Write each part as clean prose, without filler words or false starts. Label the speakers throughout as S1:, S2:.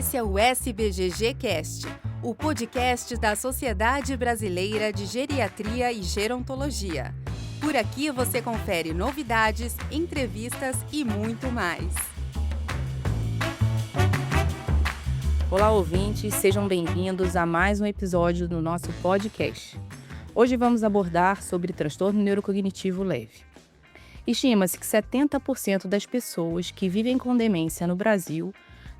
S1: Esse é o SBGG Cast, o podcast da Sociedade Brasileira de Geriatria e Gerontologia. Por aqui você confere novidades, entrevistas e muito mais. Olá, ouvintes, sejam bem-vindos a mais um episódio do nosso podcast. Hoje vamos abordar sobre transtorno neurocognitivo leve. Estima-se que 70% das pessoas que vivem com demência no Brasil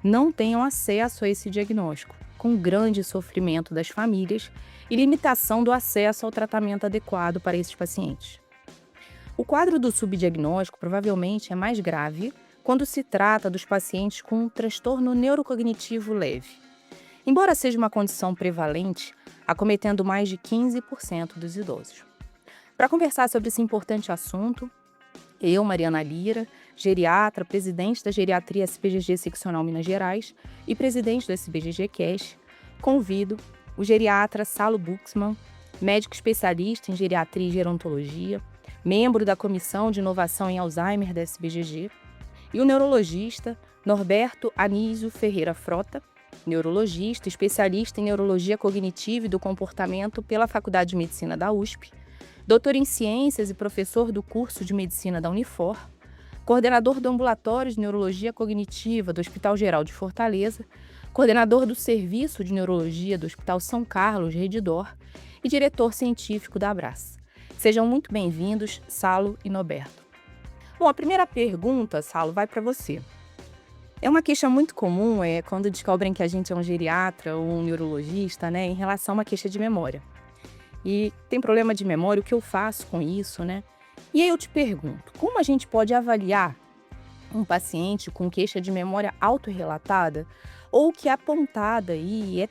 S1: não tenham acesso a esse diagnóstico, com grande sofrimento das famílias e limitação do acesso ao tratamento adequado para esses pacientes. O quadro do subdiagnóstico provavelmente é mais grave quando se trata dos pacientes com um transtorno neurocognitivo leve, embora seja uma condição prevalente, acometendo mais de 15% dos idosos. Para conversar sobre esse importante assunto, eu, Mariana Lira, geriatra, presidente da Geriatria SBGG Seccional Minas Gerais e presidente do SBGG Cast, convido o geriatra Salo Buxman, médico especialista em geriatria e gerontologia, membro da Comissão de Inovação em Alzheimer da SBGG, e o neurologista Norberto Anísio Ferreira Frota, neurologista, especialista em neurologia cognitiva e do comportamento pela Faculdade de Medicina da USP, doutor em ciências e professor do curso de medicina da Unifor, coordenador do Ambulatório de Neurologia Cognitiva do Hospital Geral de Fortaleza, coordenador do Serviço de Neurologia do Hospital São Carlos, Redidor, e diretor científico da Abras. Sejam muito bem-vindos, Salo e Norberto. Bom, a primeira pergunta, Salo, vai para você. É uma queixa muito comum, quando descobrem que a gente é um geriatra ou um neurologista, em relação a uma queixa de memória. E tem problema de memória, o que eu faço com isso, E aí eu te pergunto, como a gente pode avaliar um paciente com queixa de memória autorrelatada ou que é apontada e é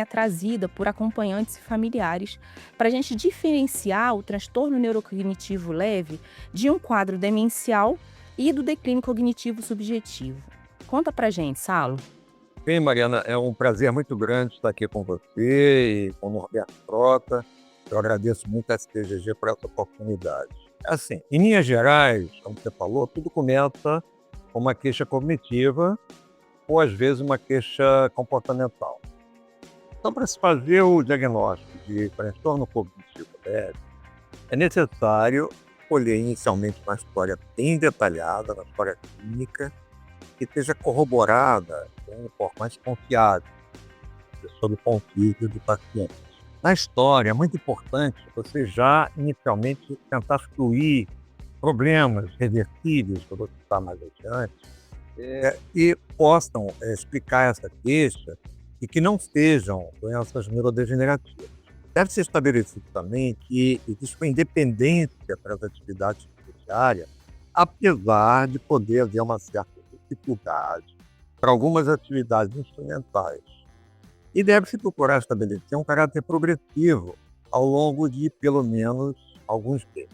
S1: trazida por acompanhantes e familiares para a gente diferenciar o transtorno neurocognitivo leve de um quadro demencial e do declínio cognitivo subjetivo? Conta pra gente, Salo.
S2: Bem, Mariana, é um prazer muito grande estar aqui com você e com o Norberto Frota. Eu agradeço muito a SBGG por essa oportunidade. Assim, em linhas gerais, como você falou, tudo começa com uma queixa cognitiva ou, às vezes, uma queixa comportamental. Então, para se fazer o diagnóstico de transtorno cognitivo leve, é necessário colher inicialmente uma história bem detalhada, uma história clínica, que esteja corroborada com informações confiáveis sobre o convívio do paciente. Na história, é muito importante você já inicialmente tentar excluir problemas reversíveis que eu vou citar mais adiante e possam explicar essa queixa e que não sejam doenças neurodegenerativas. Deve-se estabelecido também que existe uma independência para as atividades diárias, apesar de poder haver uma certa dificuldade para algumas atividades instrumentais. E deve-se procurar estabelecer um caráter progressivo ao longo de, pelo menos, alguns meses.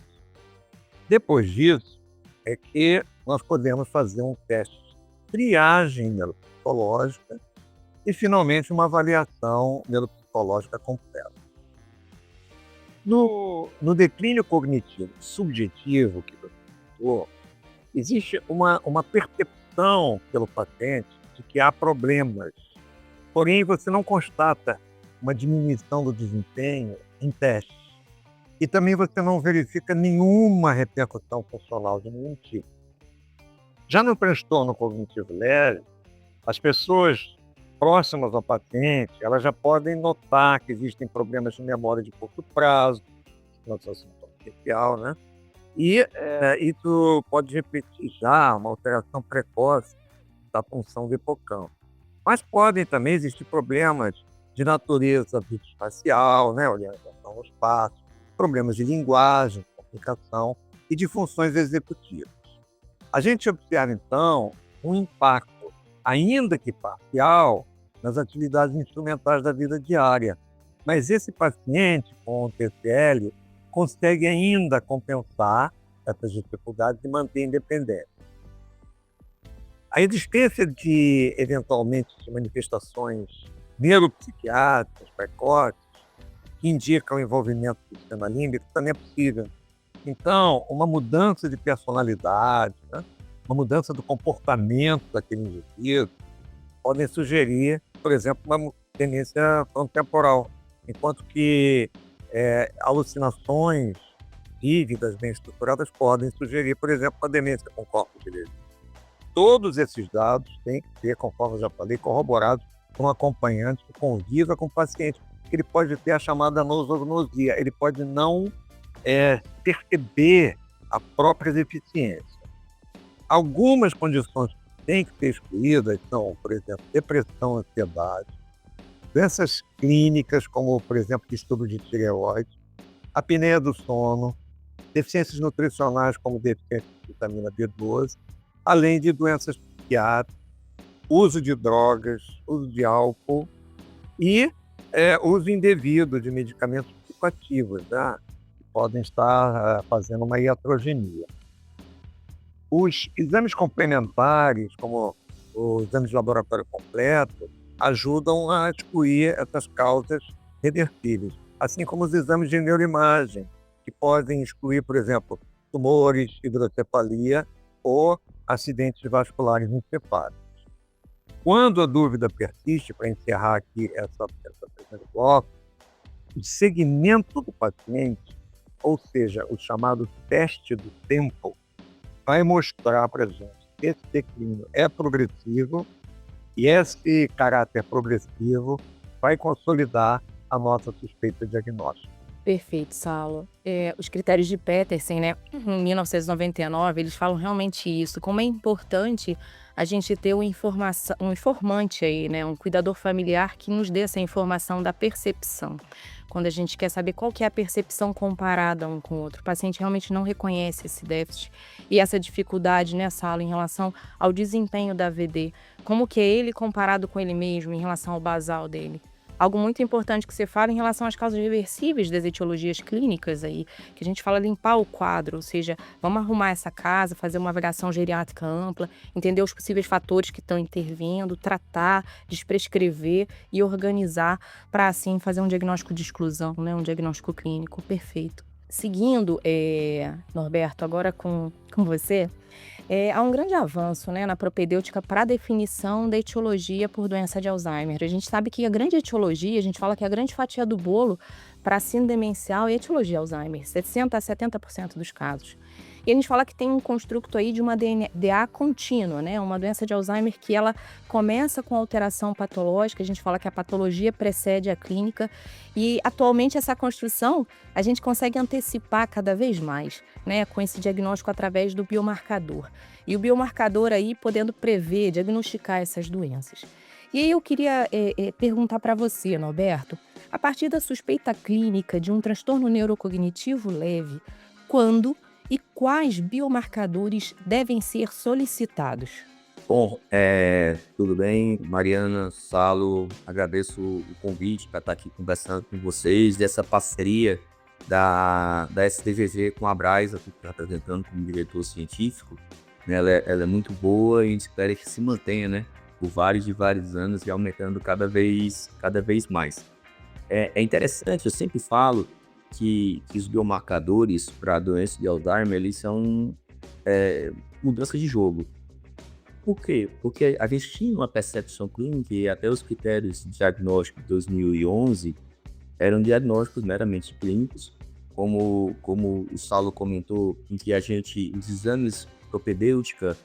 S2: Depois disso, é que nós podemos fazer um teste de triagem neuropsicológica e, finalmente, uma avaliação neuropsicológica completa. No declínio cognitivo subjetivo que você citou, existe uma percepção pelo paciente de que há problemas. Porém, você não constata uma diminuição do desempenho em testes. E também você não verifica nenhuma repercussão funcional de nenhum tipo. Já no transtorno cognitivo leve, as pessoas próximas ao paciente, elas já podem notar que existem problemas de memória de curto prazo, nossa sintoma inicial, E isso pode repetir já uma alteração precoce da função do hipocampo. Mas podem também existir problemas de natureza visuoespacial, orientação no espaço, problemas de linguagem, comunicação e de funções executivas. A gente observa, então, um impacto, ainda que parcial, nas atividades instrumentais da vida diária. Mas esse paciente com TCL consegue ainda compensar essas dificuldades e manter a independência. A existência de, eventualmente, de manifestações neuropsiquiátricas precoces que indicam o envolvimento do sistema límbico também é possível. Então, uma mudança de personalidade, uma mudança do comportamento daquele indivíduo, podem sugerir, por exemplo, uma demência frontotemporal, enquanto que alucinações vívidas, bem estruturadas, podem sugerir, por exemplo, uma demência com corpos de delírio. Todos esses dados têm que ser, conforme eu já falei, corroborados com um acompanhante que conviva com o paciente. Ele pode ter a chamada nosognosia, ele pode não perceber a própria deficiência. Algumas condições que têm que ser excluídas são, por exemplo, depressão, ansiedade, doenças clínicas, como, por exemplo, distúrbio de tireoide, apneia do sono, deficiências nutricionais, como deficiência de vitamina B12, além de doenças psiquiátricas, uso de drogas, uso de álcool e uso indevido de medicamentos psicoativos, né? Que podem estar fazendo uma iatrogenia. Os exames complementares, como o exame de laboratório completo, ajudam a excluir essas causas reversíveis, assim como os exames de neuroimagem, que podem excluir, por exemplo, tumores, hidrocefalia ou acidentes vasculares encefálicos. Quando a dúvida persiste, para encerrar aqui essa primeiro bloco, o segmento do paciente, ou seja, o chamado teste do tempo, vai mostrar para a gente que esse declínio é progressivo e esse caráter progressivo vai consolidar a nossa suspeita diagnóstica.
S1: Perfeito, Saulo. Os critérios de Petersen, né, em 1999, eles falam realmente isso, como é importante a gente ter um informante aí, né, um cuidador familiar que nos dê essa informação da percepção. Quando a gente quer saber qual que é a percepção comparada um com o outro, o paciente realmente não reconhece esse déficit e essa dificuldade, né, Saulo, em relação ao desempenho da AVD, como que é ele comparado com ele mesmo em relação ao basal dele. Algo muito importante que você fala em relação às causas reversíveis das etiologias clínicas aí, que a gente fala limpar o quadro, ou seja, vamos arrumar essa casa, fazer uma avaliação geriátrica ampla, entender os possíveis fatores que estão intervindo, tratar, desprescrever e organizar para assim fazer um diagnóstico de exclusão, né, um diagnóstico clínico perfeito. Seguindo, Norberto, agora com você, há um grande avanço, né, na propedêutica para a definição da etiologia por doença de Alzheimer. A gente sabe que a grande etiologia, a gente fala que a grande fatia do bolo para a síndrome demencial é a etiologia Alzheimer, 60% a 70% dos casos. E a gente fala que tem um construto aí de uma DA contínua, né? Uma doença de Alzheimer que ela começa com alteração patológica, a gente fala que a patologia precede a clínica e atualmente essa construção a gente consegue antecipar cada vez mais, né? Com esse diagnóstico através do biomarcador. E o biomarcador aí podendo prever, diagnosticar essas doenças. E aí eu queria perguntar para você, Norberto, a partir da suspeita clínica de um transtorno neurocognitivo leve, quando e quais biomarcadores devem ser solicitados?
S3: Bom, tudo bem, Mariana, Saulo, agradeço o convite para estar aqui conversando com vocês, dessa parceria da STVG com a Braz, aqui representando como diretor científico, né? Ela é muito boa e a gente espera que se mantenha, né, por vários e vários anos e aumentando cada vez mais. É interessante, eu sempre falo que os biomarcadores para a doença de Alzheimer, eles são mudança de jogo. Por quê? Porque a gente tinha uma percepção clínica e até os critérios de diagnóstico de 2011 eram diagnósticos meramente clínicos, como o Saulo comentou, em que os exames propedêutica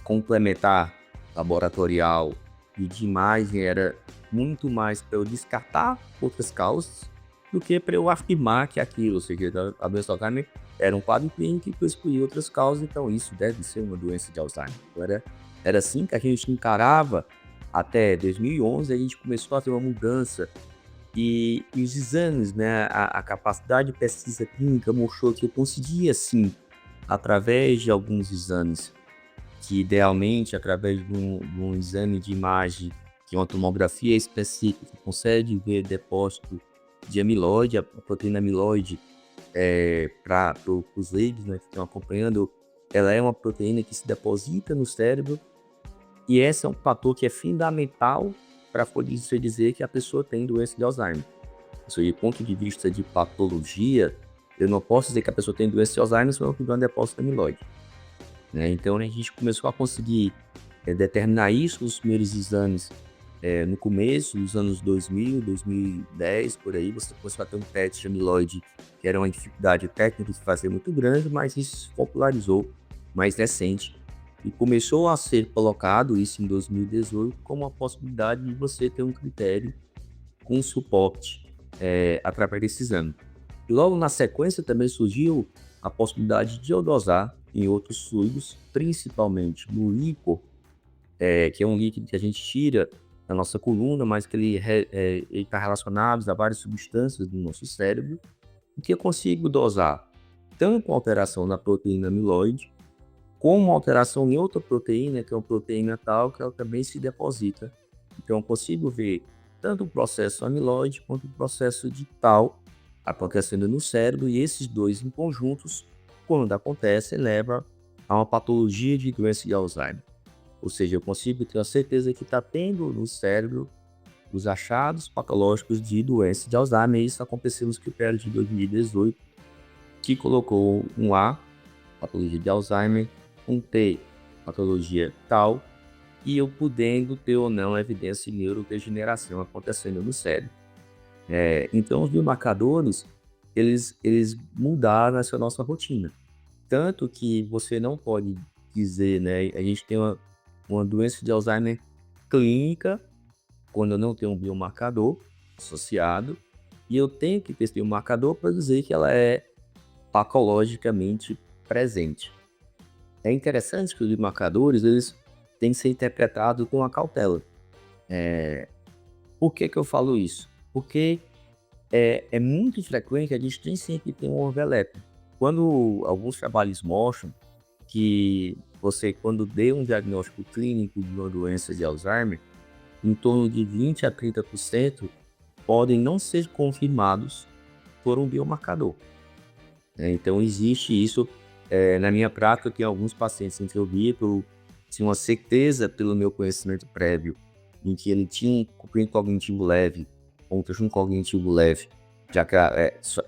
S3: complementar laboratorial e de imagem era muito mais para eu descartar outras causas do que para eu afirmar que aquilo, ou seja, a doença de Alzheimer era um quadro clínico e que eu excluí outras causas, então isso deve ser uma doença de Alzheimer. Então, era assim que a gente encarava até 2011, a gente começou a ter uma mudança e os exames, né, a capacidade de pesquisa clínica mostrou que eu conseguia, sim, através de alguns exames, que idealmente, através de um exame de imagem, que é uma tomografia específica, que consegue ver depósito de amiloide, a proteína amiloide, para os leigos, né, que estão acompanhando, ela é uma proteína que se deposita no cérebro e esse é um fator que é fundamental para poder dizer que a pessoa tem doença de Alzheimer. Do ponto de vista de patologia, eu não posso dizer que a pessoa tem doença de Alzheimer se não tiver um depósito de amiloide, né? Então a gente começou a conseguir determinar isso nos primeiros exames. No começo, nos anos 2000, 2010, por aí, você começou a ter um teste de amiloide, que era uma dificuldade técnica de fazer muito grande, mas isso se popularizou mais recente. E começou a ser colocado, isso em 2018, como a possibilidade de você ter um critério com suporte através desse exame. E logo na sequência também surgiu a possibilidade de eu dosar em outros fluidos, principalmente no líquor, que é um líquido que a gente tira da nossa coluna, mas que ele está relacionado a várias substâncias do nosso cérebro, e que eu consigo dosar tanto a alteração na proteína amiloide, como a alteração em outra proteína, que é uma proteína tal, que ela também se deposita. Então eu consigo ver tanto o processo amiloide quanto o processo de tal acontecendo no cérebro, e esses dois em conjuntos, quando acontece, leva a uma patologia de doença de Alzheimer. Ou seja, eu consigo ter a certeza que está tendo no cérebro os achados patológicos de doença de Alzheimer. E isso aconteceu nos critérios de 2018, que colocou um A, patologia de Alzheimer, um T, patologia tal, e eu podendo ter ou não evidência de neurodegeneração acontecendo no cérebro. Então, os biomarcadores, eles mudaram essa nossa rotina. Tanto que você não pode dizer, né, a gente tem uma doença de Alzheimer clínica, quando eu não tenho um biomarcador associado, e eu tenho que ter esse biomarcador para dizer que ela é patologicamente presente. É interessante que os biomarcadores, eles têm que ser interpretados com a cautela. Por que eu falo isso? Porque é muito frequente que a gente tem sempre ter um overlap. Quando alguns trabalhos mostram que você, quando dê um diagnóstico clínico de uma doença de Alzheimer, em torno de 20 a 30% podem não ser confirmados por um biomarcador. Então existe isso na minha prática, que alguns pacientes em que eu vi, eu tinha uma certeza pelo meu conhecimento prévio em que ele tinha um cumprimento cognitivo leve, ou um transtorno cognitivo leve, já que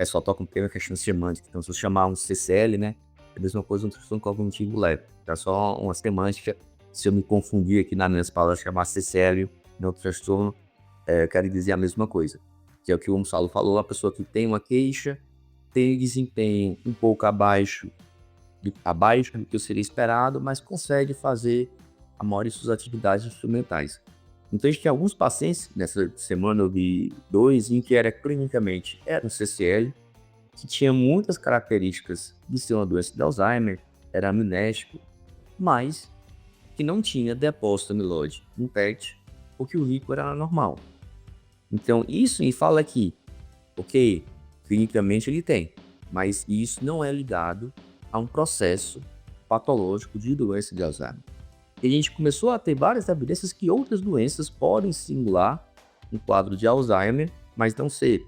S3: só toca um tema questão semântica. Então, se eu chamar um CCL, né, é a mesma coisa um transtorno cognitivo leve. É só uma semântica. Se eu me confundir aqui nas minhas palavras, chamar CCL, não transtorno, eu quero dizer a mesma coisa. Que é o que o Gonçalo falou, a pessoa que tem uma queixa, tem desempenho um pouco abaixo do que seria esperado, mas consegue fazer a maioria de suas atividades instrumentais. Então, a gente tem alguns pacientes, nessa semana eu vi 2, em que era clinicamente um CCL, que tinha muitas características de ser uma doença de Alzheimer, era amnésico, mas que não tinha depósito amiloide no PET, porque o líquido era normal. Então, isso me fala que, ok, clinicamente ele tem, mas isso não é ligado a um processo patológico de doença de Alzheimer. E a gente começou a ter várias evidências que outras doenças podem simular um quadro de Alzheimer, mas não ser.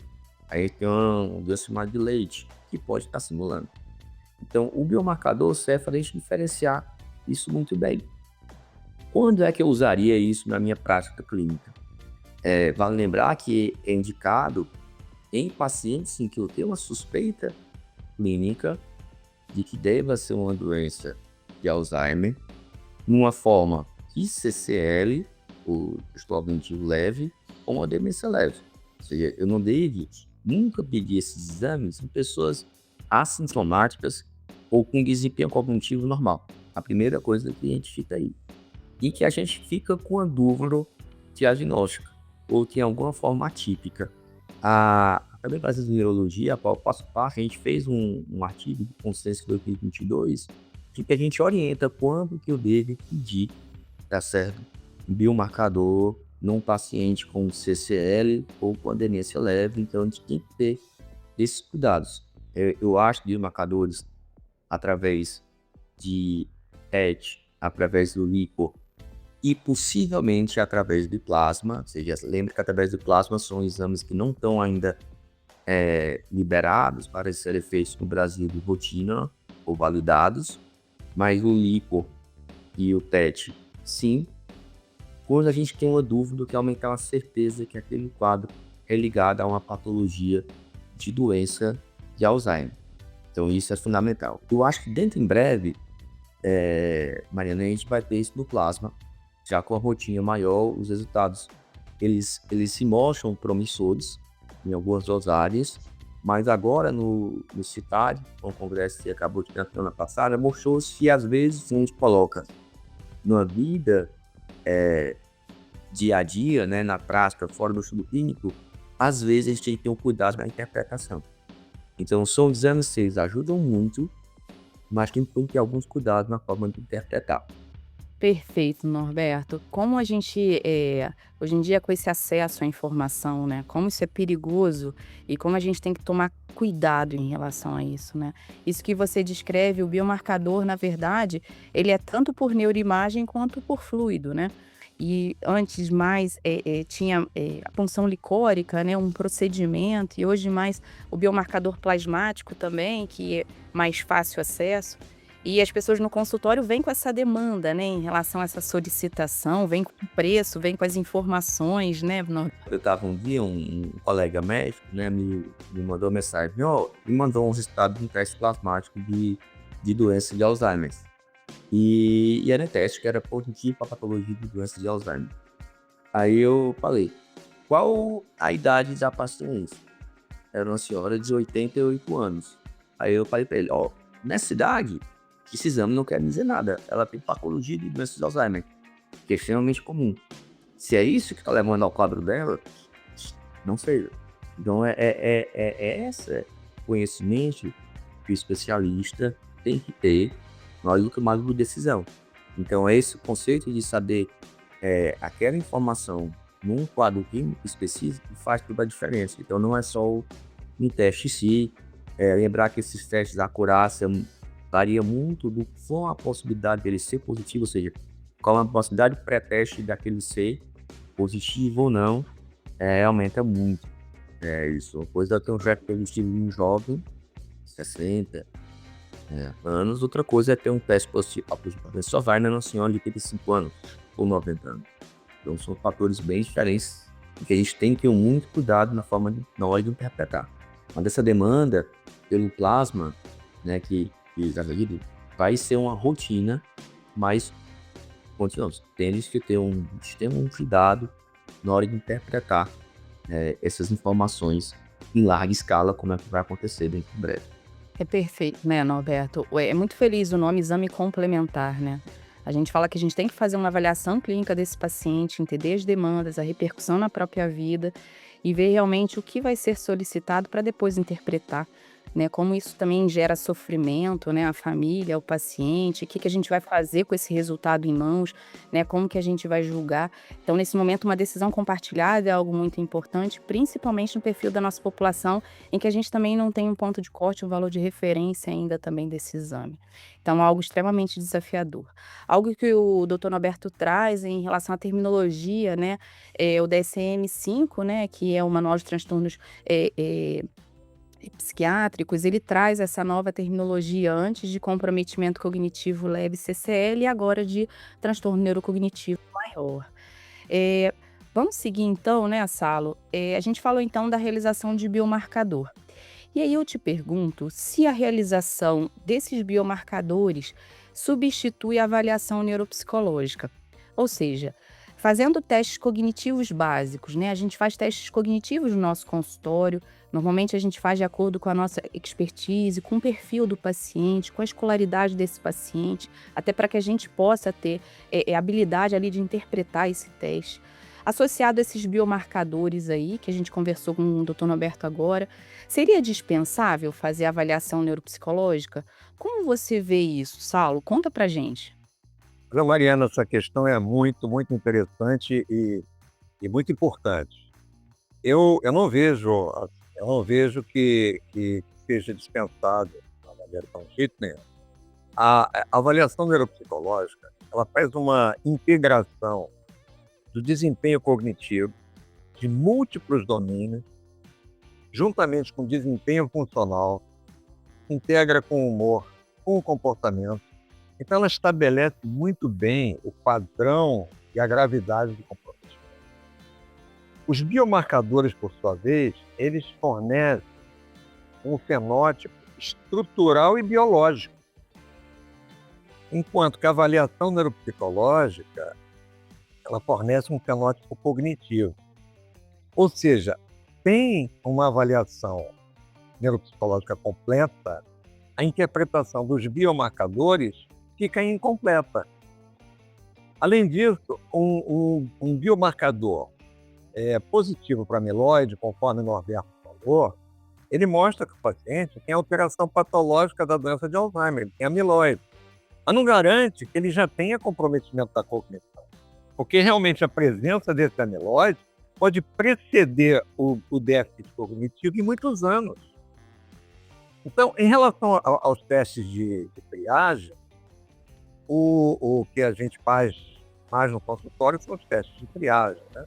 S3: Aí tem uma doença chamada de Leite, que pode estar simulando. Então, o biomarcador serve para a gente diferenciar isso muito bem. Quando é que eu usaria isso na minha prática clínica? Vale lembrar que é indicado em pacientes em que eu tenho uma suspeita clínica de que deva ser uma doença de Alzheimer, numa forma ICCL, o transtorno cognitivo leve, ou uma demência leve. Ou seja, eu não devo nunca pedir esses exames em pessoas assintomáticas ou com desempenho cognitivo normal. A primeira coisa que a gente fica aí. E que a gente fica com a dúvida diagnóstica, ou tem alguma forma atípica. A Academia Brasileira de Neurologia, a qual eu faço parte, a gente fez um artigo de consenso de 2022, que a gente orienta quando que eu devo pedir, tá certo, um biomarcador num paciente com CCL ou com demência leve. Então a gente tem que ter esses cuidados. Eu acho que biomarcadores através de PET, através do líquor e possivelmente através do plasma. Ou seja, lembre que através do plasma são exames que não estão ainda liberados para serem feitos no Brasil de rotina ou validados, mas o líquor e o PET, sim, quando a gente tem uma dúvida, que aumentar a certeza que aquele quadro é ligado a uma patologia de doença de Alzheimer. Então isso é fundamental. Eu acho que dentro em breve, Mariana, a gente vai ter isso no plasma, já com a rotina maior, os resultados eles se mostram promissores em algumas áreas, mas agora no CITAD, com o congresso que acabou de ter na semana passada, mostrou-se que às vezes a gente coloca na vida dia a dia, né, na prática, fora do estudo clínico, às vezes a gente tem que ter um cuidado na interpretação. Então, são exames que eles ajudam muito, mas tem que ter alguns cuidados na forma de interpretar.
S1: Perfeito, Norberto. Como a gente, hoje em dia, com esse acesso à informação, né? Como isso é perigoso e como a gente tem que tomar cuidado em relação a isso, né? Isso que você descreve, o biomarcador, na verdade, ele é tanto por neuroimagem quanto por fluido, né? E antes mais tinha a punção licórica, né? Um procedimento, e hoje mais o biomarcador plasmático também, que é mais fácil acesso. E as pessoas no consultório vêm com essa demanda, né, em relação a essa solicitação, vêm com o preço, vêm com as informações, né,
S3: Eu estava um dia, um colega médico, né, me mandou mensagem, me mandou um resultado de um teste plasmático de doença de Alzheimer. E era um teste que era positivo para patologia de doença de Alzheimer. Aí eu falei, qual a idade da paciente? Era uma senhora de 88 anos. Aí eu falei para ele, nessa idade, esse exame não quer dizer nada. Ela tem patologia de doença de Alzheimer, que é extremamente comum. Se é isso que está levando ao quadro dela, não sei. Então é esse conhecimento que o especialista tem que ter na hora de tomar uma decisão. Então é esse o conceito de saber aquela informação num quadro clínico específico que faz toda a diferença. Então não é só um teste em si, lembrar que esses testes, a acurácia varia muito do qual a possibilidade dele ser positivo, ou seja, qual a possibilidade pré-teste daquele ser positivo ou não, aumenta muito. Isso, uma coisa que eu já tive um jovem, 60 anos, outra coisa é ter um teste positivo. A positividade só vai na senhora de 85 anos ou 90 anos. Então são fatores bem diferentes que a gente tem que ter muito cuidado na hora de interpretar. Mas essa demanda pelo plasma, né, que vai ser uma rotina, mas continuamos. Temos que ter um cuidado na hora de interpretar essas informações em larga escala, como é que vai acontecer dentro de breve.
S1: É perfeito, né, Norberto? É muito feliz o nome exame complementar, né? A gente fala que a gente tem que fazer uma avaliação clínica desse paciente, entender as demandas, a repercussão na própria vida e ver realmente o que vai ser solicitado para depois interpretar, né? Como isso também gera sofrimento, né? A família, o paciente, o que que a gente vai fazer com esse resultado em mãos, né? Como que a gente vai julgar. Então, nesse momento, uma decisão compartilhada é algo muito importante, principalmente no perfil da nossa população, em que a gente também não tem um ponto de corte, um valor de referência ainda também desse exame. Então, é algo extremamente desafiador. Algo que o Dr. Norberto traz em relação à terminologia, né? O DSM-5, né? Que é o Manual de Transtornos Psiquiátricos, ele traz essa nova terminologia antes de comprometimento cognitivo leve, CCL, e agora de transtorno neurocognitivo maior. Vamos seguir então, né, Salo? A gente falou então da realização de biomarcador. E aí eu te pergunto se a realização desses biomarcadores substitui a avaliação neuropsicológica. Ou seja, fazendo testes cognitivos básicos, né? A gente faz testes cognitivos no nosso consultório. Normalmente a gente faz de acordo com a nossa expertise, com o perfil do paciente, com a escolaridade desse paciente, até para que a gente possa ter habilidade ali de interpretar esse teste. Associado a esses biomarcadores aí, que a gente conversou com o Dr. Norberto agora, seria dispensável fazer a avaliação neuropsicológica? Como você vê isso, Saulo? Conta pra gente.
S2: Então, Mariana, essa questão é muito, muito interessante e muito importante. Eu não vejo que seja dispensável a avaliação de jeito nenhum. A avaliação neuropsicológica, ela faz uma integração do desempenho cognitivo de múltiplos domínios, juntamente com o desempenho funcional, integra com o humor, com o comportamento. Então, ela estabelece muito bem o padrão e a gravidade do comprometimento. Os biomarcadores, por sua vez, eles fornecem um fenótipo estrutural e biológico, enquanto que a avaliação neuropsicológica ela fornece um fenótipo cognitivo. Ou seja, sem uma avaliação neuropsicológica completa, a interpretação dos biomarcadores fica incompleta. Além disso, um biomarcador positivo para amiloide, conforme o Norberto falou, ele mostra que o paciente tem alteração patológica da doença de Alzheimer, ele tem amiloide. Mas não garante que ele já tenha comprometimento da cognição, porque realmente a presença desse amiloide pode preceder o déficit cognitivo em muitos anos. Então, em relação aos testes de triagem, o que a gente faz mais no consultório são os testes de triagem, né?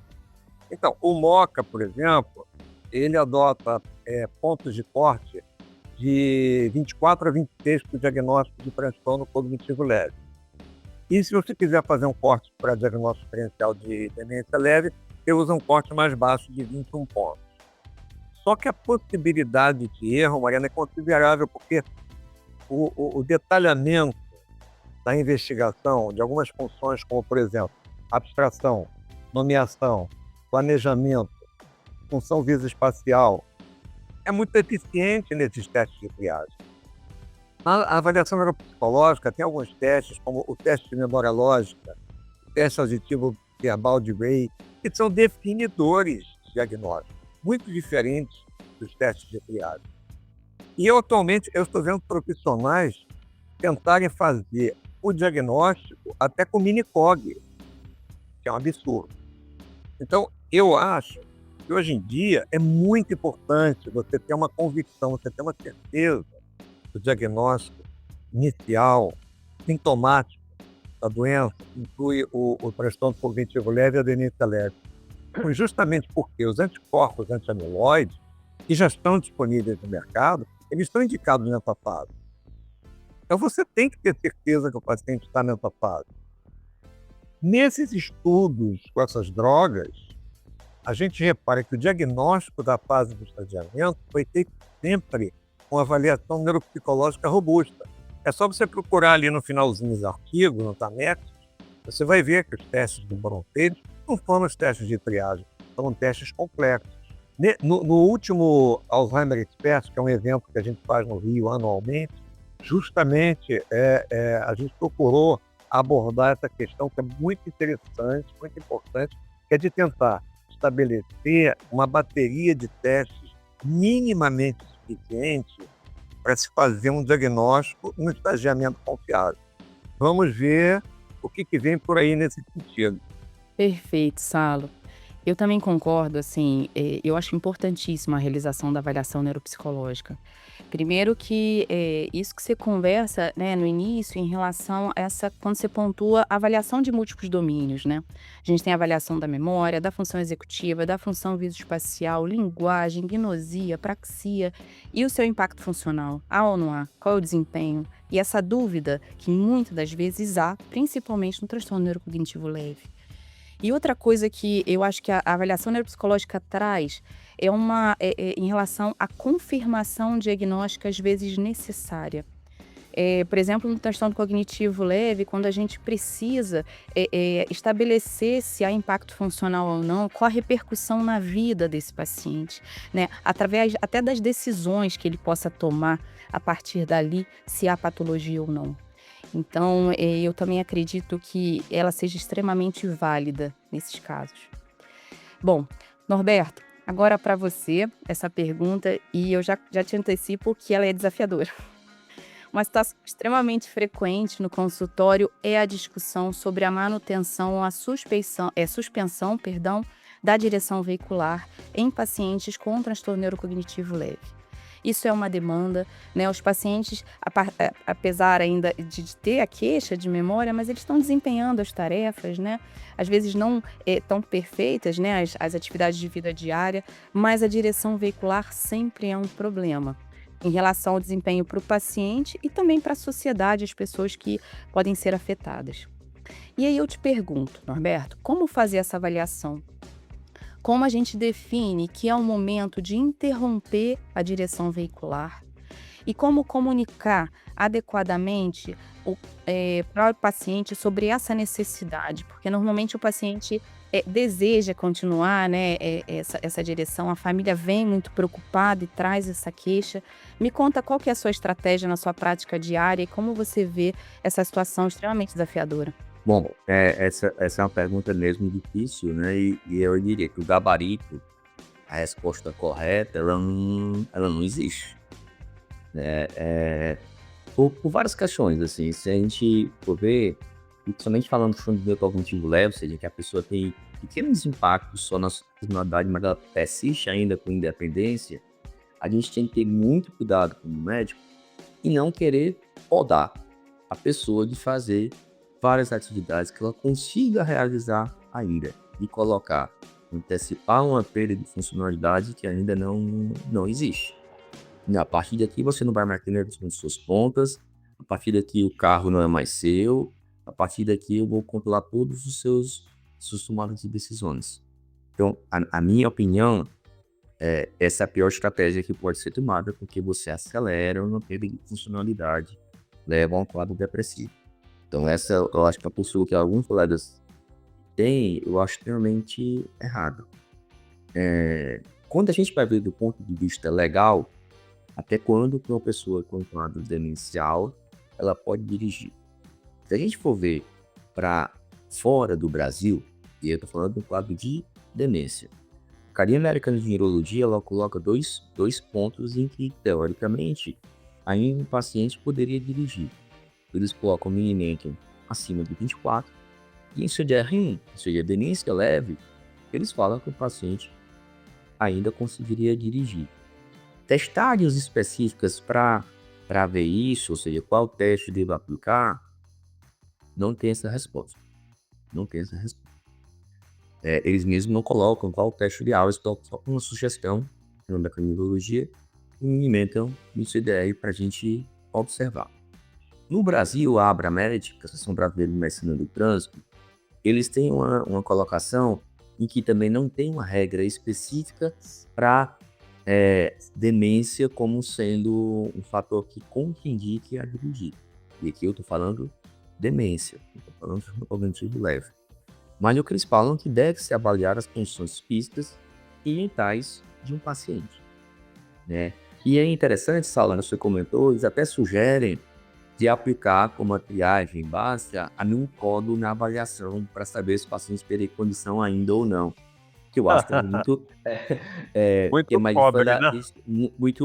S2: Então, o MoCA, por exemplo, ele adota pontos de corte de 24 a 26 para o diagnóstico de transtorno cognitivo leve. E se você quiser fazer um corte para diagnóstico diferencial de demência leve, você usa um corte mais baixo de 21 pontos. Só que a possibilidade de erro, Mariana, é considerável, porque o detalhamento da investigação de algumas funções, como, por exemplo, abstração, nomeação, planejamento, função visoespacial, é muito eficiente nesses testes de triagem. A avaliação neuropsicológica tem alguns testes, como o teste de memória lógica, o teste auditivo verbal de Ray, que são definidores de diagnóstico, muito diferentes dos testes de triagem. E atualmente eu estou vendo profissionais tentarem fazer o diagnóstico até com mini-cog, que é um absurdo. Então, eu acho que hoje em dia é muito importante você ter uma convicção, você ter uma certeza do diagnóstico inicial, sintomático da doença, que inclui o transtorno cognitivo leve e a demência leve. Justamente porque os anticorpos anti-amiloide, que já estão disponíveis no mercado, eles estão indicados nessa fase. Então você tem que ter certeza que o paciente está nessa fase. Nesses estudos com essas drogas, a gente repara que o diagnóstico da fase do estadiamento foi feito sempre com avaliação neuropsicológica robusta. É só você procurar ali no finalzinho dos artigos, no TAMEC, você vai ver que os testes do Bronfeld não foram os testes de triagem, foram testes complexos. No último Alzheimer Expert, que é um evento que a gente faz no Rio anualmente, justamente a gente procurou abordar essa questão que é muito interessante, muito importante, que é de tentar estabelecer uma bateria de testes minimamente suficiente para se fazer um diagnóstico no estagiamento confiável. Vamos ver o que vem por aí nesse sentido.
S1: Perfeito, Salo. Eu também concordo, assim, eu acho importantíssima a realização da avaliação neuropsicológica. Primeiro que isso que você conversa, né, no início, em relação a quando você pontua a avaliação de múltiplos domínios, né? A gente tem a avaliação da memória, da função executiva, da função visoespacial, linguagem, gnosia, praxia e o seu impacto funcional. Há ou não há? Qual é o desempenho? E essa dúvida que muitas das vezes há, principalmente no transtorno neurocognitivo leve. E outra coisa que eu acho que a avaliação neuropsicológica traz em relação à confirmação diagnóstica, às vezes necessária. Por exemplo, no transtorno cognitivo leve, quando a gente precisa estabelecer se há impacto funcional ou não, qual a repercussão na vida desse paciente, né? Através até das decisões que ele possa tomar a partir dali, se há patologia ou não. Então, eu também acredito que ela seja extremamente válida nesses casos. Bom, Norberto, agora para você essa pergunta, e eu já te antecipo que ela é desafiadora. Uma situação extremamente frequente no consultório é a discussão sobre a manutenção ou a suspensão da direção veicular em pacientes com transtorno neurocognitivo leve. Isso é uma demanda, né? Os pacientes, apesar ainda de ter a queixa de memória, mas eles estão desempenhando as tarefas, né? Às vezes não tão perfeitas, né? As atividades de vida diária, mas a direção veicular sempre é um problema em relação ao desempenho para o paciente e também para a sociedade, as pessoas que podem ser afetadas. E aí eu te pergunto, Norberto, como fazer essa avaliação? Como a gente define que é o momento de interromper a direção veicular e como comunicar adequadamente para o paciente sobre essa necessidade, porque normalmente o paciente deseja continuar, né, essa direção, a família vem muito preocupada e traz essa queixa. Me conta qual que é a sua estratégia na sua prática diária e como você vê essa situação extremamente desafiadora.
S3: Bom, essa é uma pergunta mesmo difícil, né? E eu diria que o gabarito, a resposta correta, ela não existe, né? Por várias questões, assim, se a gente for ver, principalmente falando do fundo cognitivo leve, ou seja, que a pessoa tem pequenos impactos só na sua personalidade, mas ela persiste ainda com independência, a gente tem que ter muito cuidado como médico e não querer podar a pessoa de fazer várias atividades que ela consiga realizar ainda e colocar, antecipar uma perda de funcionalidade que ainda não existe. E a partir daqui você não vai mais ter as suas pontas, a partir daqui o carro não é mais seu, a partir daqui eu vou controlar todos os suas tomadas de decisões. Então, a minha opinião, essa é a pior estratégia que pode ser tomada, porque você acelera uma perda de funcionalidade, leva a um quadro depressivo. Então, essa eu acho que é a postura que alguns colegas têm, eu acho extremamente errado. Quando a gente vai ver do ponto de vista legal, até quando uma pessoa com quadro demencial ela pode dirigir? Se a gente for ver para fora do Brasil, e eu estou falando do quadro de demência, a Academia Americana de Neurologia ela coloca dois pontos em que, teoricamente, ainda um paciente poderia dirigir. Eles colocam o mini-mental acima de 24, e em CDR1, ou seja, demência leve, eles falam que o paciente ainda conseguiria dirigir. Testagens específicas para ver isso, ou seja, qual teste devo aplicar, não tem essa resposta. Não tem essa resposta. Eles mesmos não colocam qual teste ideal, eles colocam só uma sugestão da neurologia e inventam no CDR para a gente observar. No Brasil, a Abramed, que é a Associação Brasileira de Medicina do Trânsito, eles têm uma colocação em que também não tem uma regra específica para demência como sendo um fator que contraindique a dirigir. E aqui eu estou falando demência, estou falando de cognitivo leve. Mas o que eles falam é que deve-se avaliar as condições físicas e mentais de um paciente, né? E é interessante, Salana, você comentou, eles até sugerem de aplicar como a triagem básica a um código na avaliação para saber se o paciente teria condição ainda ou não. Que eu acho que é muito...
S2: Muito pobre, né?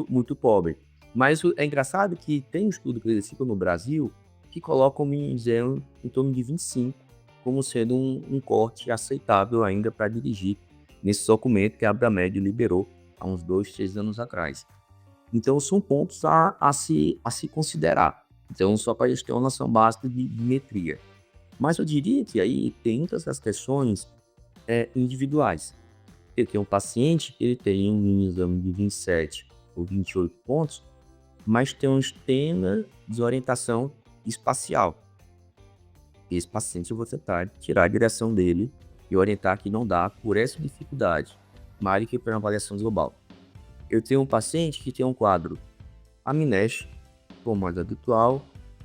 S3: Muito pobre. Mas é engraçado que tem um estudo que eles citam no Brasil que coloca o mínimo em torno de 25 como sendo um corte aceitável ainda para dirigir nesse documento que a Abramed liberou há uns 2, 3 anos atrás. Então são pontos a se considerar. Então só para a gente ter uma noção básica de metria. Mas eu diria que aí tem muitas das questões individuais. Eu tenho um paciente, ele tem um exame de 27 ou 28 pontos, mas tem um tema de desorientação espacial. Esse paciente eu vou tentar tirar a direção dele e orientar que não dá por essa dificuldade, mais do que por uma avaliação global. Eu tenho um paciente que tem um quadro amnésico, como mais habitual,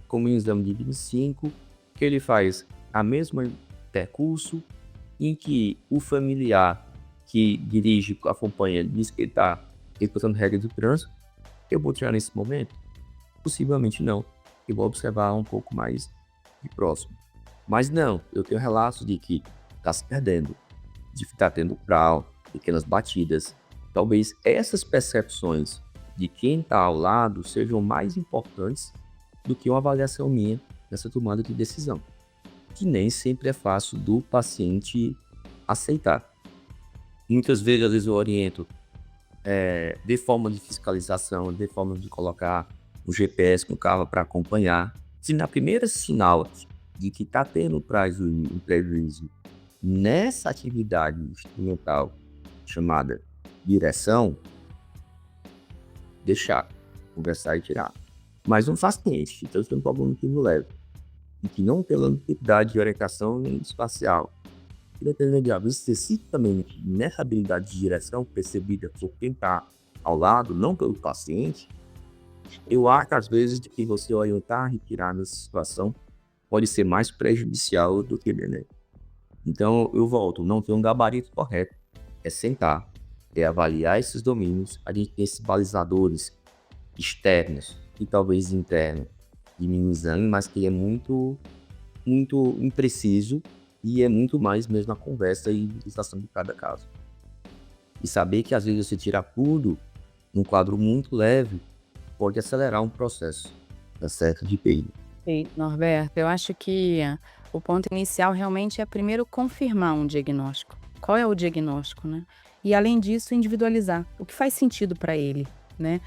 S3: com um exame de 25, que ele faz a mesma percurso, em que o familiar que dirige, acompanha, diz que ele está respeitant regras do trânsito. Eu vou tirar nesse momento? Possivelmente não. Eu vou observar um pouco mais de próximo. Mas não, eu tenho relatos de que está se perdendo, de que está tendo grau, pequenas batidas. Talvez essas percepções de quem está ao lado sejam mais importantes do que uma avaliação minha nessa tomada de decisão, que nem sempre é fácil do paciente aceitar. Muitas vezes, às vezes eu oriento de forma de fiscalização, de forma de colocar o GPS no carro para acompanhar. Se na primeira sinal de que está tendo um prejuízo nessa atividade instrumental chamada direção, deixar, conversar e tirar. Mas um paciente que tem um problema leve e que não tem dificuldade de orientação espacial, especificamente nessa habilidade de direção percebida por quem está ao lado, não pelo paciente, Eu acho, às vezes, que você orientar a retirar dessa situação pode ser mais prejudicial do que benéfico. Então, eu volto, não tem um gabarito correto. É sentar, é avaliar esses domínios, a gente tem esses balizadores externos e talvez internos, minimizando, mas que é muito, muito impreciso e é muito mais mesmo a conversa e legislação de cada caso. E saber que às vezes você tirar tudo num quadro muito leve pode acelerar um processo, tá certo? De perda.
S1: Norberto, eu acho que o ponto inicial realmente é primeiro confirmar um diagnóstico. Qual é o diagnóstico, né? E além disso, individualizar o que faz sentido para ele, né?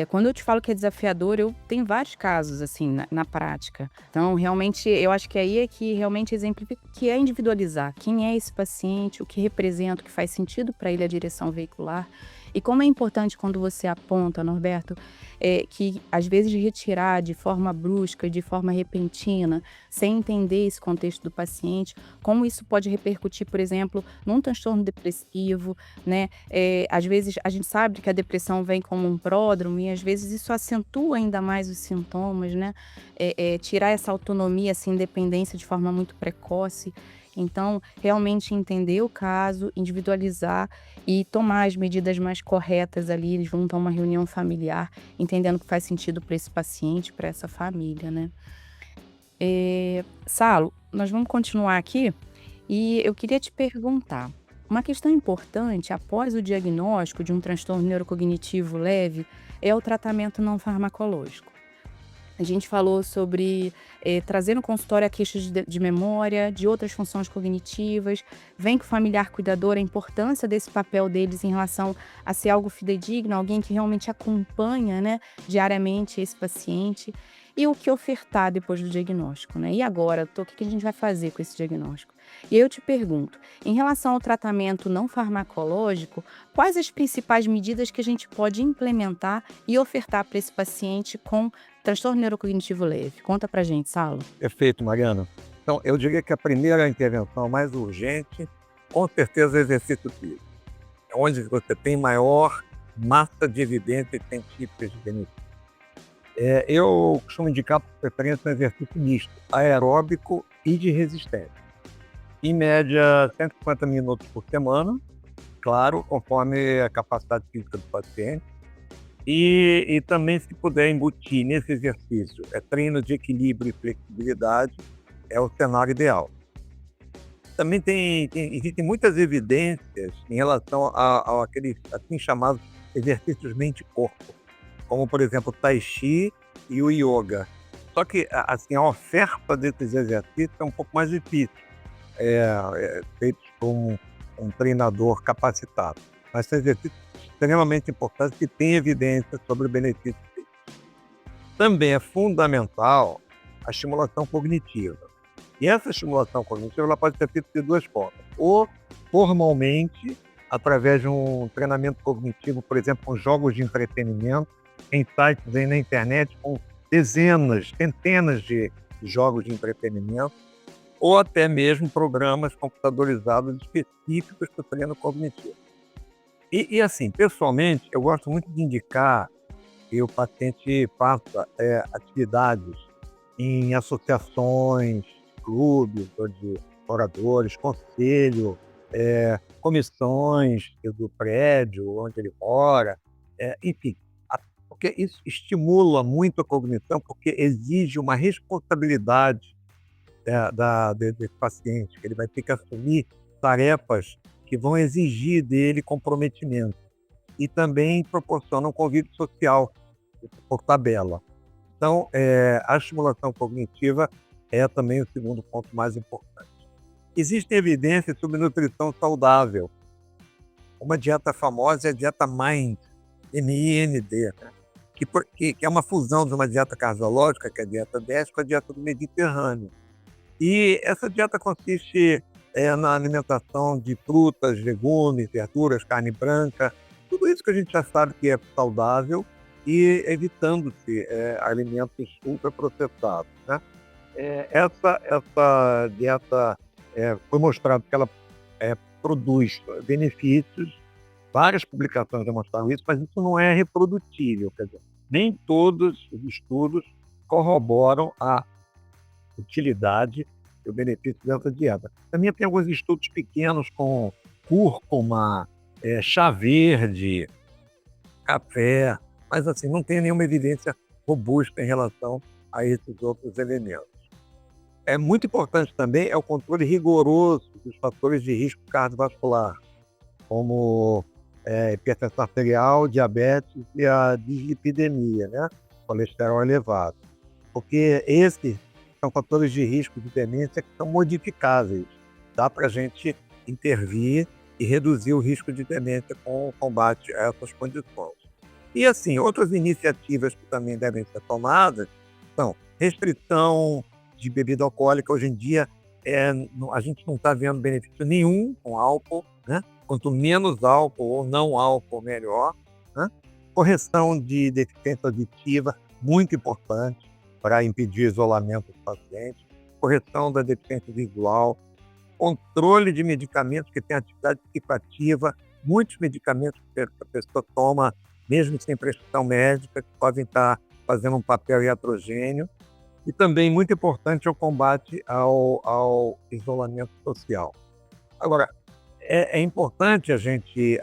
S1: Quando eu te falo que é desafiador, eu tenho vários casos assim na prática. Então, realmente, eu acho que aí é que realmente exemplifica que é individualizar quem é esse paciente, o que representa, o que faz sentido para ele a direção veicular. E como é importante quando você aponta, Norberto, que às vezes retirar de forma brusca, de forma repentina, sem entender esse contexto do paciente, como isso pode repercutir, por exemplo, num transtorno depressivo, né? Às vezes a gente sabe que a depressão vem como um pródromo e às vezes isso acentua ainda mais os sintomas, né? Tirar essa autonomia, essa independência de forma muito precoce. Então, realmente entender o caso, individualizar e tomar as medidas mais corretas ali junto a uma reunião familiar, entendendo que faz sentido para esse paciente, para essa família, né? Salo, nós vamos continuar aqui e eu queria te perguntar, uma questão importante após o diagnóstico de um transtorno neurocognitivo leve é o tratamento não farmacológico. A gente falou sobre trazer no consultório a queixas de memória, de outras funções cognitivas, vem com o familiar cuidador, a importância desse papel deles em relação a ser algo fidedigno, alguém que realmente acompanha, né, diariamente esse paciente, e o que ofertar depois do diagnóstico, né? E agora, o que a gente vai fazer com esse diagnóstico? E aí eu te pergunto, em relação ao tratamento não farmacológico, quais as principais medidas que a gente pode implementar e ofertar para esse paciente com transtorno neurocognitivo leve? Conta pra gente, Salo.
S2: Perfeito, Mariana. Então, eu diria que a primeira intervenção mais urgente, com certeza, é o exercício físico. É onde você tem maior massa de evidências científicas de benefício. Eu costumo indicar, por preferência, um exercício misto, aeróbico e de resistência. Em média, 150 minutos por semana, claro, conforme a capacidade física do paciente. E também, se puder embutir nesse exercício, treino de equilíbrio e flexibilidade, é o cenário ideal. Também existem muitas evidências em relação a aqueles assim chamados exercícios mente-corpo, como, por exemplo, o Tai Chi e o Yoga. Só que assim, a oferta desses exercícios é um pouco mais difícil, feitos por um treinador capacitado. Mas são exercícios extremamente importantes que têm evidência sobre o benefício deles. Também é fundamental a estimulação cognitiva. E essa estimulação cognitiva ela pode ser feita de duas formas. Ou formalmente, através de um treinamento cognitivo, por exemplo, com jogos de entretenimento, em sites aí na internet com dezenas, centenas de jogos de entretenimento, ou até mesmo programas computadorizados específicos para o treino cognitivo. E assim, pessoalmente, eu gosto muito de indicar que o paciente faça atividades em associações, clubes de oradores, conselho, comissões do prédio onde ele mora, enfim, porque isso estimula muito a cognição, porque exige uma responsabilidade desse paciente, que ele vai ter que assumir tarefas que vão exigir dele comprometimento. E também proporciona um convívio social por tabela. Então, a estimulação cognitiva é também o segundo ponto mais importante. Existem evidências sobre nutrição saudável. Uma dieta famosa é a dieta MIND, M-I-N-D, né? que é uma fusão de uma dieta cardiológica, que é a dieta 10, com a dieta do Mediterrâneo. E essa dieta consiste na alimentação de frutas, legumes, verduras, carne branca, tudo isso que a gente já sabe que é saudável e evitando-se alimentos ultraprocessados, né? Essa dieta foi mostrado que ela produz benefícios, várias publicações demonstraram isso, mas isso não é reprodutível, quer dizer, nem todos os estudos corroboram a utilidade e o benefício dessa dieta. Também tem alguns estudos pequenos com cúrcuma, chá verde, café, mas assim, não tem nenhuma evidência robusta em relação a esses outros elementos. É muito importante também o controle rigoroso dos fatores de risco cardiovascular, como hipertensão arterial, diabetes e a dislipidemia, né? Colesterol elevado. Porque esses são fatores de risco de demência que são modificáveis. Dá para a gente intervir e reduzir o risco de demência com o combate a essas condições. E assim, outras iniciativas que também devem ser tomadas são restrição de bebida alcoólica. Hoje em dia, a gente não está vendo benefício nenhum com álcool, né? Quanto menos álcool ou não álcool, melhor, né? Correção de deficiência auditiva, muito importante para impedir isolamento do paciente. Correção da deficiência visual. Controle de medicamentos que têm atividade psicoativa. Muitos medicamentos que a pessoa toma, mesmo sem prescrição médica, que podem estar fazendo um papel iatrogênio. E também, muito importante, o combate ao isolamento social. Agora, é importante a gente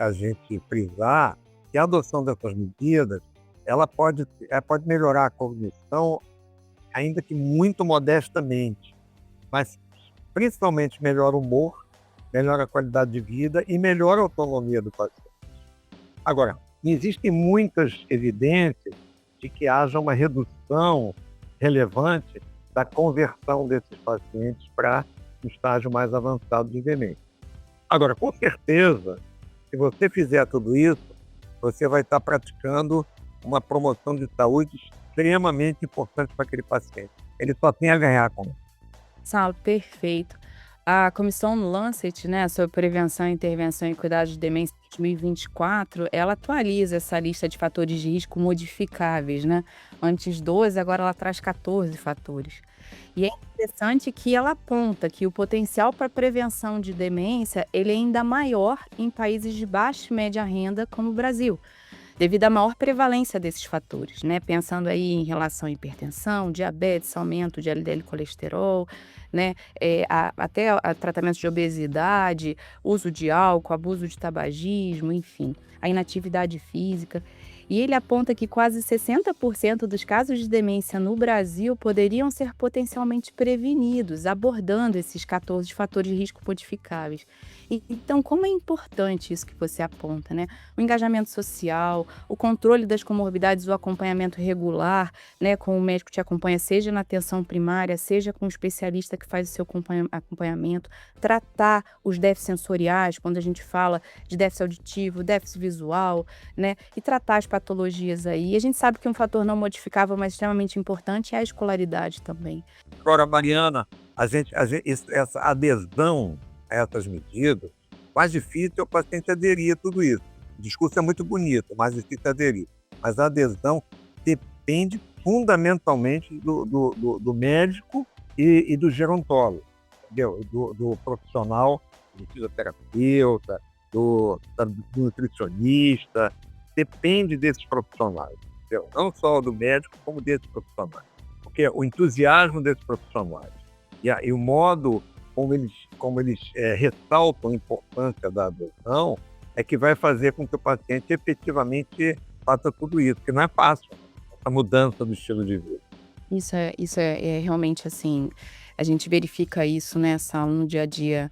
S2: frisar que a adoção dessas medidas ela pode melhorar a cognição, ainda que muito modestamente, mas principalmente melhora o humor, melhora a qualidade de vida e melhora a autonomia do paciente. Agora, existem muitas evidências de que haja uma redução relevante da conversão desses pacientes para um estágio mais avançado de demência. Agora, com certeza, se você fizer tudo isso, você vai estar praticando uma promoção de saúde extremamente importante para aquele paciente. Ele só tem a ganhar com isso.
S1: Saulo, perfeito. A comissão Lancet, né, sobre prevenção, intervenção e cuidados de demência de 2024, ela atualiza essa lista de fatores de risco modificáveis, né? Antes 12, agora ela traz 14 fatores. E é interessante que ela aponta que o potencial para prevenção de demência ele é ainda maior em países de baixa e média renda, como o Brasil, devido à maior prevalência desses fatores, né? Pensando aí em relação à hipertensão, diabetes, aumento de LDL colesterol, né? Até a tratamento de obesidade, uso de álcool, abuso de tabagismo, enfim, a inatividade física. E ele aponta que quase 60% dos casos de demência no Brasil poderiam ser potencialmente prevenidos, abordando esses 14 fatores de risco modificáveis. Então, como é importante isso que você aponta, né? O engajamento social, o controle das comorbidades, o acompanhamento regular, né? Com o médico que te acompanha, seja na atenção primária, seja com o especialista que faz o seu acompanhamento, tratar os déficits sensoriais, quando a gente fala de déficit auditivo, déficit visual, né? E tratar as patologias aí. E a gente sabe que um fator não modificável, mas extremamente importante, é a escolaridade também.
S2: Agora, Mariana, essa adesão a essas medidas, mais difícil é o paciente aderir a tudo isso. O discurso é muito bonito, mais difícil é aderir. Mas a adesão depende fundamentalmente do médico e do gerontólogo, entendeu? Do profissional, do fisioterapeuta, do nutricionista. Depende desses profissionais, entendeu? Não só do médico, como desses profissionais. Porque o entusiasmo desses profissionais e o modo como eles ressaltam a importância da adesão é que vai fazer com que o paciente efetivamente faça tudo isso, porque não é fácil a mudança do estilo de vida.
S1: Isso é realmente assim, a gente verifica isso, né, Saulo, no dia a dia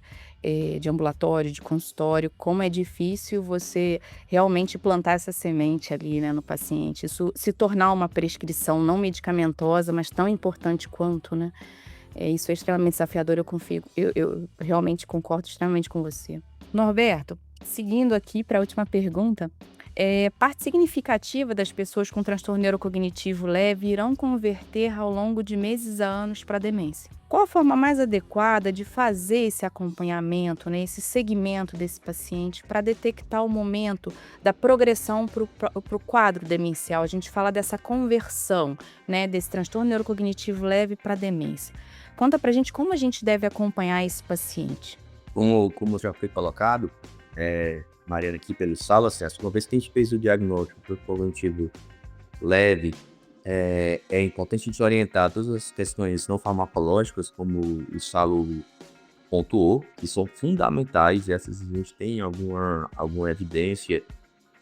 S1: de ambulatório, de consultório, como é difícil você realmente plantar essa semente ali, né, no paciente. Isso se tornar uma prescrição não medicamentosa, mas tão importante quanto, né? Isso é extremamente desafiador, eu realmente concordo extremamente com você. Norberto, seguindo aqui para a última pergunta, parte significativa das pessoas com transtorno neurocognitivo leve irão converter ao longo de meses a anos para demência. Qual a forma mais adequada de fazer esse acompanhamento, né, esse segmento desse paciente para detectar o momento da progressão para o quadro demencial? A gente fala dessa conversão, né, desse transtorno neurocognitivo leve para demência. Conta pra gente como a gente deve acompanhar esse paciente.
S3: Como já foi colocado, Mariana, aqui pelo Saulo, assim, uma vez que a gente fez o diagnóstico do cognitivo leve, é importante desorientar todas as questões não farmacológicas, como o Salo pontuou, que são fundamentais, e essas a gente tem alguma evidência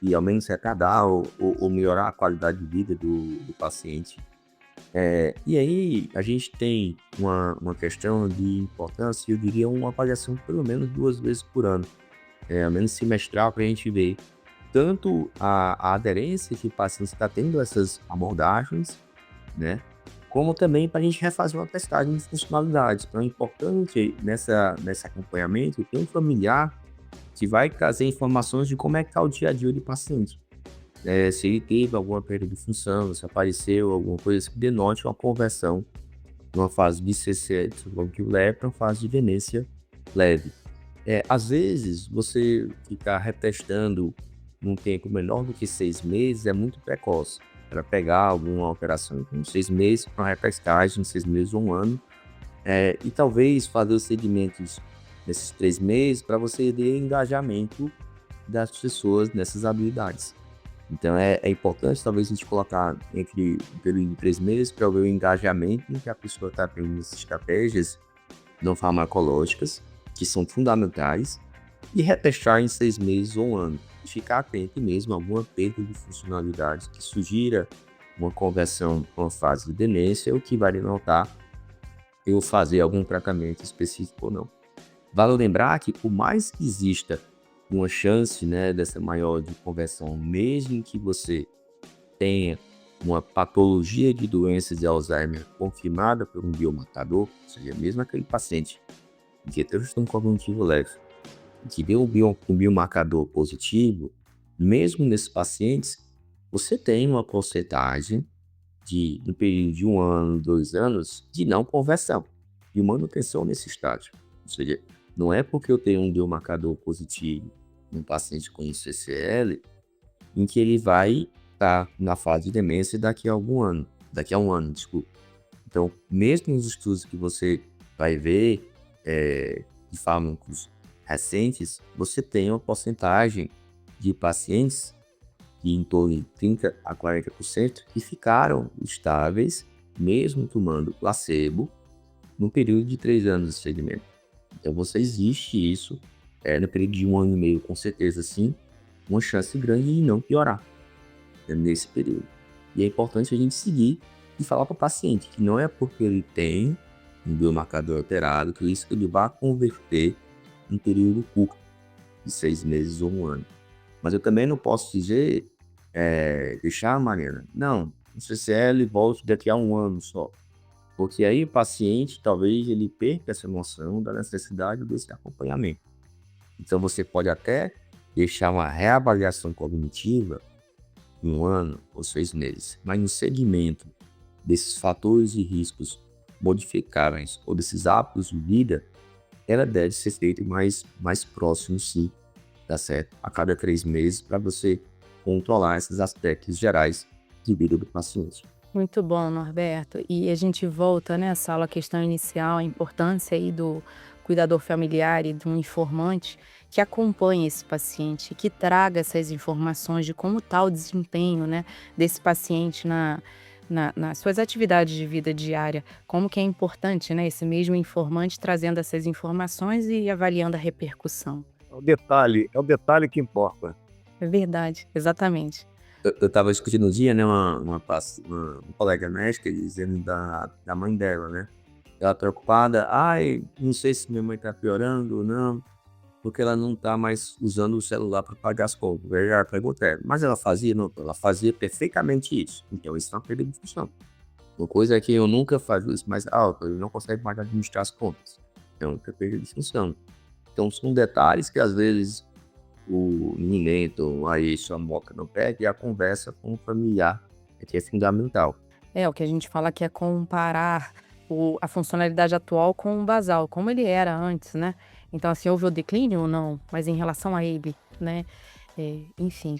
S3: e ao menos retardar ou melhorar a qualidade de vida do paciente. E aí a gente tem uma questão de importância, eu diria uma avaliação pelo menos 2 vezes por ano, ao menos semestral, para a gente ver tanto a aderência que o paciente está tendo a essas abordagens, né? Como também para a gente refazer uma testagem de funcionalidade. Então é importante nesse acompanhamento ter um familiar que vai trazer informações de como é que está o dia a dia do paciente. Se ele teve alguma perda de função, se apareceu alguma coisa que denote uma conversão de uma fase de CCE leve para uma fase de demência leve. Às vezes, você ficar retestando num tempo menor do que 6 meses é muito precoce. Para pegar alguma operação com 6 meses, para uma retestagem em 6 meses ou 1 ano, e talvez fazer os segmentos nesses 3 meses para você ter engajamento das pessoas nessas habilidades. Então é importante talvez a gente colocar entre um período de 3 meses para ver o engajamento em que a pessoa está tendo nessas estratégias não farmacológicas, que são fundamentais, e retestar em 6 meses ou 1 ano. E ficar atento mesmo a alguma perda de funcionalidade que sugira uma conversão para uma fase de demência, o que vai denotar eu fazer algum tratamento específico ou não. Vale lembrar que por mais que exista uma chance, né, dessa maior de conversão, mesmo que você tenha uma patologia de doença de Alzheimer confirmada por um biomarcador, ou seja, mesmo aquele paciente que tem transtorno cognitivo leve, que deu um biomarcador positivo, mesmo nesses pacientes, você tem uma porcentagem no período de 1 ano, 2 anos, de não conversão e manutenção nesse estágio. Ou seja, não é porque eu tenho um biomarcador positivo num paciente com CCL, em que ele vai estar na fase de demência daqui a um ano, desculpa. Então, mesmo nos estudos que você vai ver de fármacos recentes, você tem uma porcentagem de pacientes de em torno de 30% a 40% que ficaram estáveis, mesmo tomando placebo, no período de 3 anos de segmento. Então, existe isso, no período de 1 ano e meio, com certeza sim, uma chance grande de não piorar, né, nesse período. E é importante a gente seguir e falar para o paciente que não é porque ele tem um biomarcador alterado que isso ele vai converter em período curto, de 6 meses ou 1 ano. Mas eu também não posso dizer, deixar, Mariana, não, o CCL volte daqui a 1 ano só. Porque aí o paciente, talvez ele perca essa noção da necessidade desse acompanhamento. Então você pode até deixar uma reavaliação cognitiva em 1 ano ou 6 meses, mas no segmento desses fatores de riscos modificáveis ou desses hábitos de vida, ela deve ser feita mais próximo, sim, tá certo? A cada 3 meses, para você controlar esses aspectos gerais de vida do paciente.
S1: Muito bom, Norberto. E a gente volta nessa aula, a questão inicial, a importância aí do cuidador familiar e de um informante que acompanhe esse paciente, que traga essas informações de como está o desempenho, né, desse paciente nas suas atividades de vida diária, como que é importante, né, esse mesmo informante trazendo essas informações e avaliando a repercussão.
S2: É o detalhe que importa.
S1: É verdade, exatamente.
S3: Eu estava discutindo um dia, né, uma colega médica dizendo da mãe dela, né? Ela preocupada, não sei se minha mãe está piorando ou não, porque ela não está mais usando o celular para pagar as contas. Eu já perguntei, mas ela fazia? Não, ela fazia perfeitamente isso. Então isso é uma perda de função. Uma coisa é que eu nunca faço isso mais alto, ele não consegue mais administrar as contas. É uma perda de função. Então são detalhes que às vezes ninguém, então aí sua moca não perde, e a conversa com o familiar que é fundamental.
S1: O que a gente fala que é comparar a funcionalidade atual com o basal, como ele era antes, né? Então, assim, houve o declínio ou não? Mas em relação a ele, né? Enfim.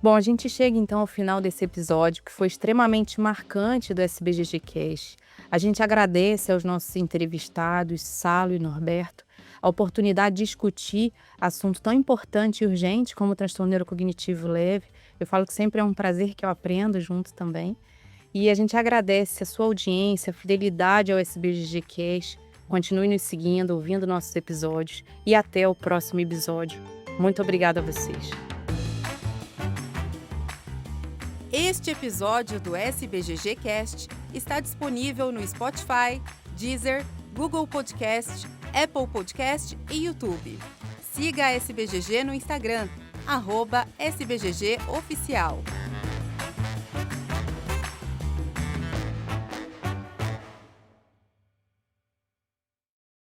S1: Bom, a gente chega então ao final desse episódio, que foi extremamente marcante do SBGG Cast. A gente agradece aos nossos entrevistados, Salo e Norberto, a oportunidade de discutir assunto tão importante e urgente como o transtorno neurocognitivo leve. Eu falo que sempre é um prazer que eu aprendo junto também. E a gente agradece a sua audiência, a fidelidade ao SBGG Cast. Continue nos seguindo, ouvindo nossos episódios e até o próximo episódio. Muito obrigada a vocês.
S4: Este episódio do SBGG Cast está disponível no Spotify, Deezer, Google Podcast, Apple Podcast e YouTube. Siga a SBGG no Instagram, @SBGGOficial.